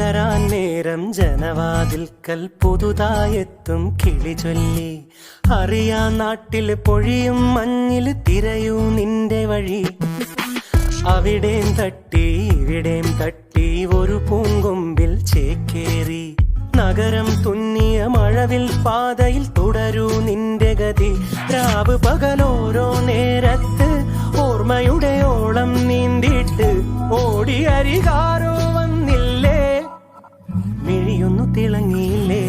പുലരാൻ നേരം ജനവാതിൽക്കൽ പുതുതായെത്തും കിളി ചൊല്ലി. അറിയാ നാട്ടിൽ പൊഴിയും മഞ്ഞിൽ തിരയൂ നിന്റെ വഴി. അവിടേം തട്ടി ഇവിടേം തട്ടി ഒരു പൂങ്കൊമ്പിൽ ചേക്കേറി. നഗരം തുന്നിയ മഴവിൽ പാതയിൽ തുടരൂ നിന്റെ ഗതി. രാവ് പകലോരോ നേരത്ത് ഓർമ്മയുടെ ഓളം നീന്തിയിട്ട് ഓടിയരികാരോ വന്നില്ലേ, മിഴിയൊന്നു തിളങ്ങിയില്ലേ.